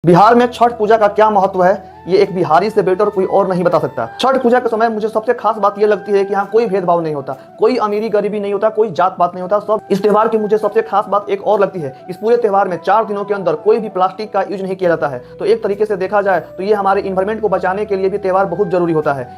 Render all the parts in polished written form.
बिहार में छठ पूजा का क्या महत्व है, ये एक बिहारी से बेटर कोई और नहीं बता सकता। छठ पूजा के समय मुझे सबसे खास बात ये लगती है कि यहाँ कोई भेदभाव नहीं होता, कोई अमीरी गरीबी नहीं होता, कोई जात पात नहीं होता। सब इस त्यौहार की मुझे सबसे खास बात एक और लगती है, इस पूरे त्यौहार में 4 दिनों के अंदर कोई भी प्लास्टिक का यूज नहीं किया जाता है। तो एक तरीके से देखा जाए तो ये हमारे इन्वायरमेंट को बचाने के लिए भी त्यौहार बहुत जरूरी होता है।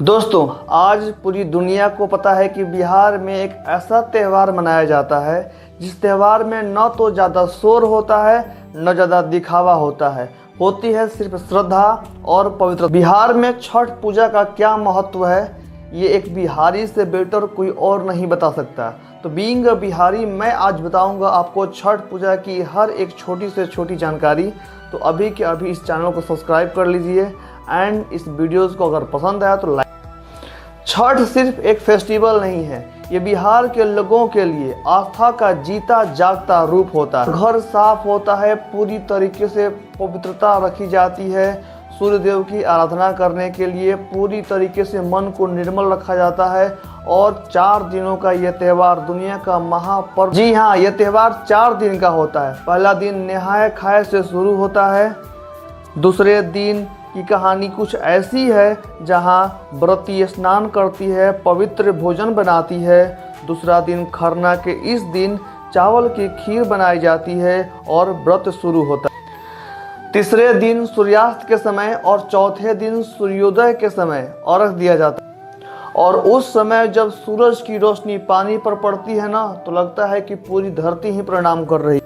दोस्तों, आज पूरी दुनिया को पता है कि बिहार में एक ऐसा त्यौहार मनाया जाता है जिस त्यौहार में न तो ज़्यादा शोर होता है न ज़्यादा दिखावा होता है, होती है सिर्फ श्रद्धा और पवित्र। बिहार में छठ पूजा का क्या महत्व है, ये एक बिहारी से बेटर कोई और नहीं बता सकता। तो बीइंग अ बिहारी मैं आज बताऊंगा आपको छठ पूजा की हर एक छोटी से छोटी जानकारी। तो अभी के अभी इस चैनल को सब्सक्राइब कर लीजिए एंड इस वीडियोज़ को अगर पसंद आया तो लाइक। छठ सिर्फ एक फेस्टिवल नहीं है, ये बिहार के लोगों के लिए आस्था का जीता जागता रूप होता है। घर साफ होता है, पूरी तरीके से पवित्रता रखी जाती है, सूर्य देव की आराधना करने के लिए पूरी तरीके से मन को निर्मल रखा जाता है। और 4 दिनों का ये त्यौहार दुनिया का महापर्व। जी हाँ, ये त्यौहार 4 दिन का होता है। पहला दिन नहाए खाए से शुरू होता है। दूसरे दिन की कहानी कुछ ऐसी है जहाँ व्रती स्नान करती है, पवित्र भोजन बनाती है। दूसरा दिन खरना के इस दिन चावल की खीर बनाई जाती है और व्रत शुरू होता है। तीसरे दिन सूर्यास्त के समय और चौथे दिन सूर्योदय के समय अर्घ दिया जाता है। और उस समय जब सूरज की रोशनी पानी पर पड़ती है ना, तो लगता है कि पूरी धरती ही प्रणाम कर रही है।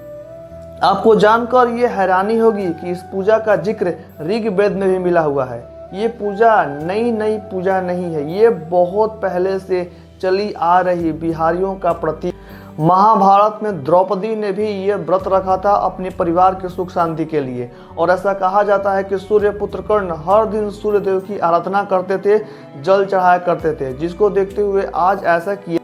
आपको जानकर ये हैरानी होगी कि इस पूजा का जिक्र ऋग्वेद में भी मिला हुआ है। ये पूजा नई पूजा नहीं है, ये बहुत पहले से चली आ रही बिहारियों का प्रतीक। महाभारत में द्रौपदी ने भी ये व्रत रखा था अपने परिवार के सुख शांति के लिए। और ऐसा कहा जाता है कि सूर्य पुत्र कर्ण हर दिन सूर्य देव की आराधना करते थे, जल चढ़ाया करते थे, जिसको देखते हुए आज ऐसा किया।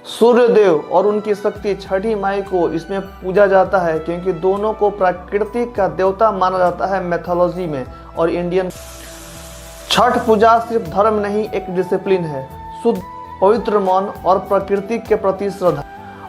सूर्य देव और उनकी शक्ति छठी माई को इसमें पूजा जाता है, क्योंकि दोनों को प्रकृति का देवता माना जाता है मैथोलॉजी में और इंडियन। छठ पूजा सिर्फ धर्म नहीं, एक डिसिप्लिन है, शुद्ध पवित्र मन और प्रकृति के प्रति श्रद्धा।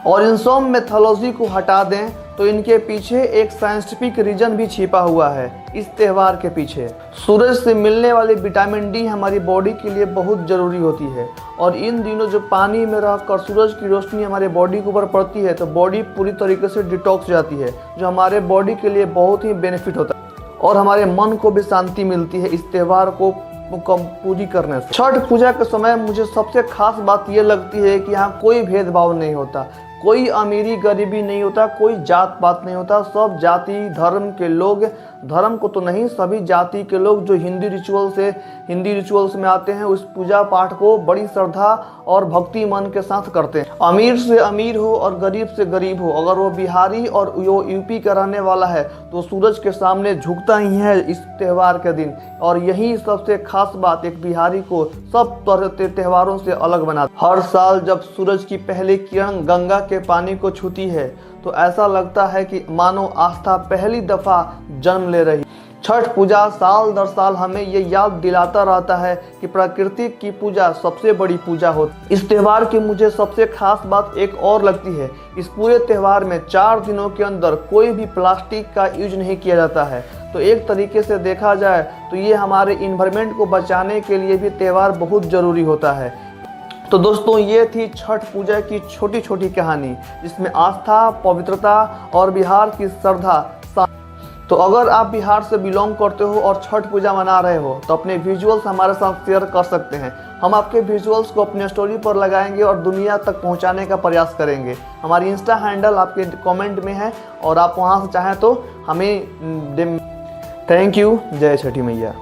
और इन सब मैथोलॉजी को हटा दें तो इनके पीछे एक साइंटिफिक रीजन भी छिपा हुआ है। इस त्यौहार के पीछे सूरज से मिलने वाली विटामिन डी हमारी बॉडी के लिए बहुत ज़रूरी होती है। और इन दिनों जो पानी में रहकर सूरज की रोशनी हमारे बॉडी के ऊपर पड़ती है तो बॉडी पूरी तरीके से डिटॉक्स हो जाती है, जो हमारे बॉडी के लिए बहुत ही बेनिफिट होता है। और हमारे मन को भी शांति मिलती है इस त्यौहार को पूरी करने से। छठ पूजा के समय मुझे सबसे खास बात ये लगती है कि यहाँ कोई भेदभाव नहीं होता, कोई अमीरी गरीबी नहीं होता, कोई जात पात नहीं होता। सब जाति धर्म के लोग, धर्म को तो नहीं, सभी जाति के लोग जो हिंदी रिचुअल्स में आते हैं, उस पूजा पाठ को बड़ी श्रद्धा और भक्ति मन के साथ करते हैं। अमीर से अमीर हो और गरीब से गरीब हो, अगर वो बिहारी और वो यूपी का रहने वाला है तो सूरज के सामने झुकता ही है इस त्यौहार के दिन। और यही सबसे खास बात एक बिहारी को सब तरह के त्यौहारों से अलग बनाता। हर साल जब सूरज की पहली किरण गंगा के पानी को छूती है तो ऐसा लगता है कि मानो आस्था पहली दफा जन्म ले रही। छठ पूजा साल दर साल हमें ये याद दिलाता रहता है कि प्रकृति की पूजा सबसे बड़ी पूजा होती। इस त्यौहार की मुझे सबसे खास बात एक और लगती है, इस पूरे त्यौहार में 4 दिनों के अंदर कोई भी प्लास्टिक का यूज नहीं किया जाता है। तो एक तरीके से देखा जाए तो ये हमारे इन्वायरमेंट को बचाने के लिए भी त्यौहार बहुत ज़रूरी होता है। तो दोस्तों, ये थी छठ पूजा की छोटी छोटी कहानी, जिसमें आस्था, पवित्रता और बिहार की श्रद्धा। तो अगर आप बिहार से बिलोंग करते हो और छठ पूजा मना रहे हो तो अपने विजुअल्स हमारे साथ शेयर कर सकते हैं। हम आपके विजुअल्स को अपने स्टोरी पर लगाएंगे और दुनिया तक पहुंचाने का प्रयास करेंगे। हमारी इंस्टा हैंडल आपके कमेंट में है और आप वहां से चाहें तो हमें। Thank you. जय छठी मैया।